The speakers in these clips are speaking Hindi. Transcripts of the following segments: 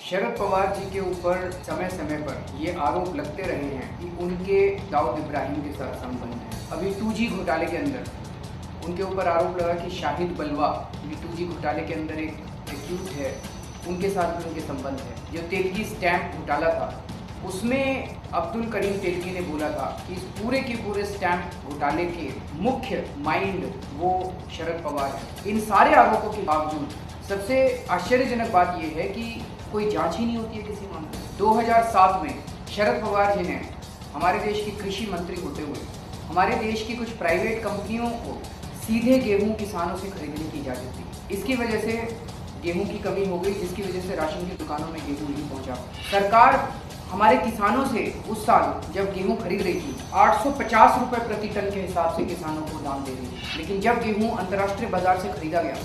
शरद पवार जी के ऊपर समय समय पर ये आरोप लगते रहे हैं कि उनके दाऊद इब्राहिम के साथ संबंध है। अभी 2G घोटाले के अंदर उनके ऊपर आरोप लगा कि शाहिद बलवा, ये 2G घोटाले के अंदर एक एक्यूज है, उनके साथ भी उनके संबंध है। जो तेलगी स्टैंप घोटाला था उसमें अब्दुल करीम तेलगी ने बोला था कि इस पूरे के पूरे स्टैंप घोटाले के मुख्य माइंड वो शरद पवार है। इन सारे आरोपों के बावजूद सबसे आश्चर्यजनक बात यह है कि कोई जांच ही नहीं होती है किसी मामले में। 2007 में शरद पवार जी ने हमारे देश के कृषि मंत्री होते हुए हमारे देश की कुछ प्राइवेट कंपनियों को सीधे गेहूं किसानों से खरीदने की इजाज़त दी। इसकी वजह से गेहूं की कमी हो गई, जिसकी वजह से राशन की दुकानों में गेहूं नहीं पहुंचा। सरकार हमारे किसानों से उस साल जब गेहूं खरीद रही थी 850 रुपये प्रति टन के हिसाब से किसानों को दाम दे रही थी, लेकिन जब गेहूं अंतर्राष्ट्रीय बाजार से खरीदा गया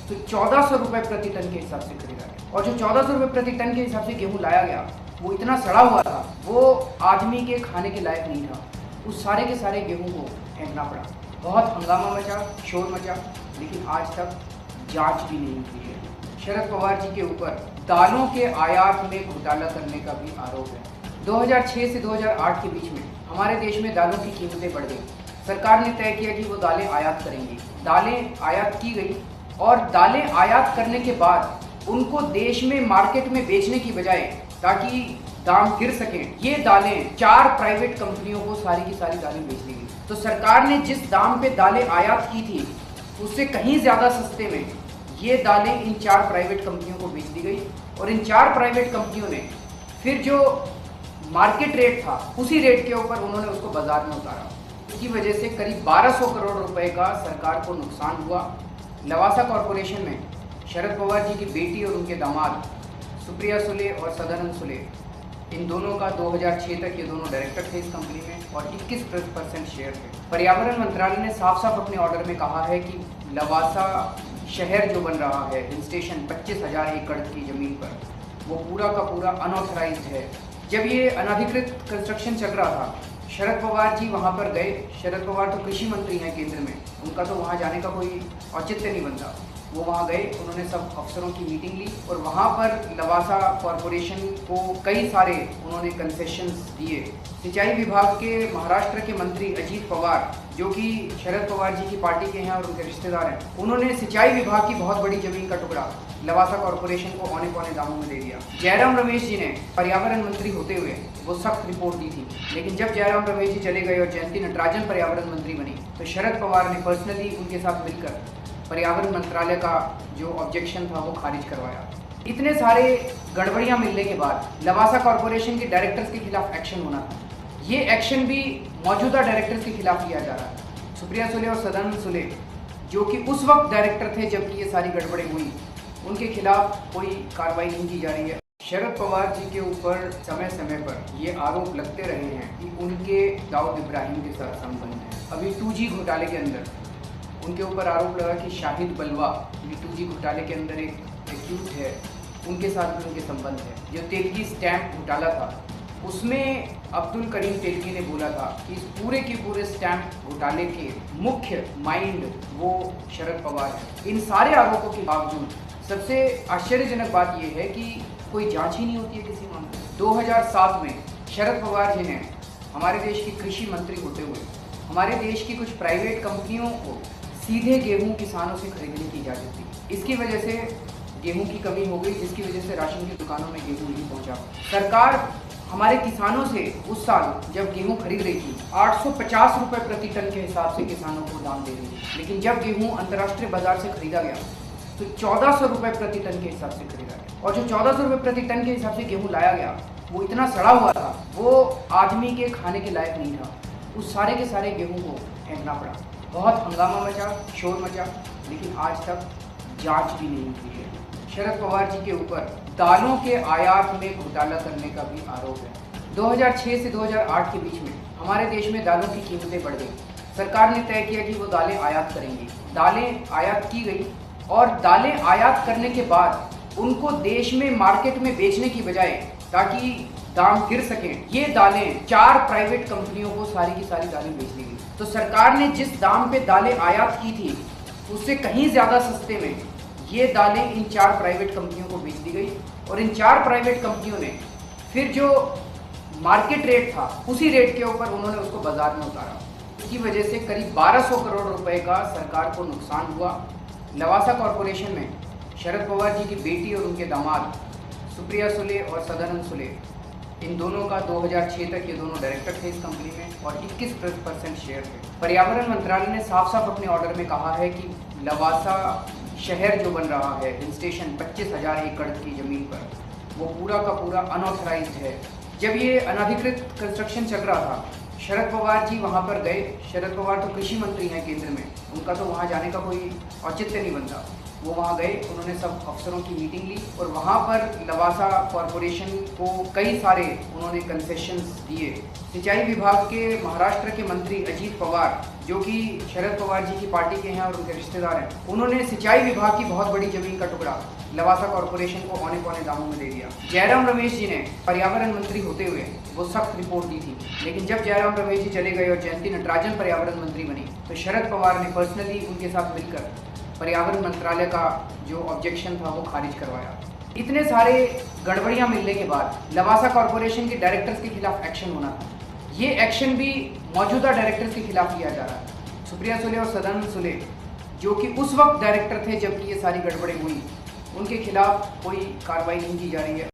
तो 1400 रुपये प्रति टन के हिसाब से खरीदा गया। और जो 1400 रुपये प्रति टन के हिसाब से गेहूं लाया गया वो इतना सड़ा हुआ था, वो आदमी के खाने के लायक नहीं था। उस सारे के सारे गेहूं को फेंकना पड़ा। बहुत हंगामा मचा, शोर मचा, लेकिन आज तक जांच भी नहीं हुई है। शरद पवार जी के ऊपर दालों के आयात में घोटाला करने का भी आरोप है। 2006 से 2008 के बीच में हमारे देश में दालों की कीमतें बढ़ गई। सरकार ने तय किया कि वो दालें आयात करेंगी। दालें आयात की गई और दालें आयात करने के बाद उनको देश में मार्केट में बेचने की बजाय, ताकि दाम गिर सके, ये दालें 4 प्राइवेट कंपनियों को सारी की सारी दालें बेच दी गई। तो सरकार ने जिस दाम पे दालें आयात की थी उससे कहीं ज़्यादा सस्ते में ये दालें इन 4 प्राइवेट कंपनियों को बेच दी गई। और इन 4 प्राइवेट कंपनियों ने फिर जो मार्केट रेट था उसी रेट के ऊपर उन्होंने उसको बाजार में उतारा। इसकी वजह से करीब 1200 करोड़ रुपए का सरकार को नुकसान हुआ। लवासा कॉरपोरेशन में शरद पवार जी की बेटी और उनके दामाद सुप्रिया सुले और सदानंद सुले, इन दोनों का 2006 तक ये दोनों डायरेक्टर थे इस कंपनी में और 21% शेयर थे। पर्यावरण मंत्रालय ने साफ साफ अपने ऑर्डर में कहा है कि लवासा शहर जो बन रहा है, हिल स्टेशन 25,000 एकड़ की ज़मीन पर, वो पूरा का पूरा अनऑथराइज्ड है। जब ये अनधिकृत कंस्ट्रक्शन चल रहा था, शरद पवार जी वहाँ पर गए। शरद पवार तो कृषि मंत्री हैं केंद्र में, उनका तो वहाँ जाने का कोई औचित्य नहीं बनता। वो वहाँ गए, उन्होंने सब अफसरों की मीटिंग ली और वहाँ पर लवासा कॉरपोरेशन को कई सारे उन्होंने कंसेशंस दिए। सिंचाई विभाग के महाराष्ट्र के मंत्री अजीत पवार, जो कि शरद पवार जी की पार्टी के हैं और उनके रिश्तेदार हैं, उन्होंने सिंचाई विभाग की बहुत बड़ी जमीन का टुकड़ा लवासा कॉरपोरेशन को औने पौने दामों में दे दिया। जयराम रमेश जी ने पर्यावरण मंत्री होते हुए वो सख्त रिपोर्ट दी थी, लेकिन जब जयराम रमेश जी चले गए और जयंती नटराजन पर्यावरण मंत्री बनी तो शरद पवार ने पर्सनली उनके साथ मिलकर पर्यावरण मंत्रालय का जो ऑब्जेक्शन था वो खारिज करवाया। इतने सारे गड़बड़ियां मिलने के बाद लवासा कॉरपोरेशन के डायरेक्टर्स के खिलाफ एक्शन होना था। ये एक्शन भी मौजूदा डायरेक्टर्स के खिलाफ लिया जा रहा है। सुप्रिया सुले और सदानंद सुले, जो कि उस वक्त डायरेक्टर थे जबकि ये सारी गड़बड़ें हुई, उनके खिलाफ कोई कार्रवाई नहीं की जा रही है। शरद पवार जी के ऊपर समय समय पर ये आरोप लगते रहे हैं कि उनके दाऊद इब्राहिम के साथ संबंध है। अभी 2G घोटाले के अंदर उनके ऊपर आरोप लगा कि शाहिद बलवा, ये 2G घोटाले के अंदर एक एक्यूज है, उनके साथ भी उनके संबंध है। जो तेलगी स्टैंप घोटाला था उसमें अब्दुल करीम तेलगी ने बोला था कि इस पूरे के पूरे स्टैंप घोटाले के मुख्य माइंड वो शरद पवार है। इन सारे आरोपों के बावजूद सबसे आश्चर्यजनक बात यह है कि कोई जांच ही नहीं होती है किसी मामले में। 2007 में शरद पवार जी ने हमारे देश के कृषि मंत्री होते हुए हमारे देश की कुछ प्राइवेट कंपनियों को सीधे गेहूं किसानों से खरीदने की इजाज़त दी। इसकी वजह से गेहूं की कमी हो गई, जिसकी वजह से राशन की दुकानों में गेहूं नहीं पहुंचा। सरकार हमारे किसानों से उस साल जब गेहूं खरीद रही थी 850 रुपये प्रति टन के हिसाब से किसानों को दाम दे रही थी, लेकिन जब गेहूं अंतर्राष्ट्रीय बाजार से खरीदा गया तो 1400 रुपये प्रति टन के हिसाब से खरीदा गया। और जो 1400 रुपये प्रति टन के हिसाब से गेहूं लाया गया वो इतना सड़ा हुआ था, वो आदमी के खाने के लायक नहीं था। उस सारे के सारे गेहूं को फेंकना पड़ा। बहुत हंगामा मचा, शोर मचा, लेकिन आज तक जांच भी नहीं हुई है। शरद पवार जी के ऊपर दालों के आयात में घोटाला करने का भी आरोप है। 2006 से 2008 के बीच में हमारे देश में दालों की कीमतें बढ़ गई। सरकार ने तय किया कि वो दालें आयात करेंगी। दालें आयात की गई और दालें आयात करने के बाद उनको देश में मार्केट में बेचने की बजाय, ताकि दाम गिर सके, ये दालें 4 प्राइवेट कंपनियों को सारी की सारी दालें बेच दी गई। तो सरकार ने जिस दाम पे दालें आयात की थी उससे कहीं ज़्यादा सस्ते में ये दालें इन 4 प्राइवेट कंपनियों को बेच दी गई। और इन 4 प्राइवेट कंपनियों ने फिर जो मार्केट रेट था उसी रेट के ऊपर उन्होंने उसको बाजार में उतारा। इसकी वजह से करीब 1200 करोड़ रुपए का सरकार को नुकसान हुआ। लवासा कॉरपोरेशन में शरद पवार जी की बेटी और उनके दामाद सुप्रिया सुले और सदानंद सुले, इन दोनों का 2006 तक ये दोनों डायरेक्टर थे इस कंपनी में और 21% शेयर थे। पर्यावरण मंत्रालय ने साफ साफ अपने ऑर्डर में कहा है कि लवासा शहर जो बन रहा है, हिल स्टेशन 25,000 एकड़ की ज़मीन पर, वो पूरा का पूरा अनऑथराइज्ड है। जब ये अनधिकृत कंस्ट्रक्शन चल रहा था, शरद पवार जी वहाँ पर गए। शरद पवार तो कृषि मंत्री हैं केंद्र में, उनका तो वहाँ जाने का कोई औचित्य नहीं बनता। वो वहाँ गए, उन्होंने सब अफसरों की मीटिंग ली और वहाँ पर लवासा कॉरपोरेशन को कई सारे उन्होंने कंसेशंस दिए। सिंचाई विभाग के महाराष्ट्र के मंत्री अजीत पवार, जो कि शरद पवार जी की पार्टी के हैं और उनके रिश्तेदार हैं, उन्होंने सिंचाई विभाग की बहुत बड़ी जमीन का टुकड़ा लवासा कॉरपोरेशन को औने पौने दामों में दे दिया। जयराम रमेश जी ने पर्यावरण मंत्री होते हुए वो सख्त रिपोर्ट दी थी, लेकिन जब जयराम रमेश जी चले गए और जयंती नटराजन पर्यावरण मंत्री बनी तो शरद पवार ने पर्सनली उनके साथ मिलकर पर्यावरण मंत्रालय का जो ऑब्जेक्शन था वो खारिज करवाया। इतने सारे गड़बड़ियां मिलने के बाद लवासा कॉरपोरेशन के डायरेक्टर्स के खिलाफ एक्शन होना था। ये एक्शन भी मौजूदा डायरेक्टर्स के खिलाफ किया जा रहा है। सुप्रिया सुले और सदानंद सुले, जो कि उस वक्त डायरेक्टर थे जबकि ये सारी गड़बड़ें हुई, उनके खिलाफ कोई कार्रवाई नहीं की जा रही है।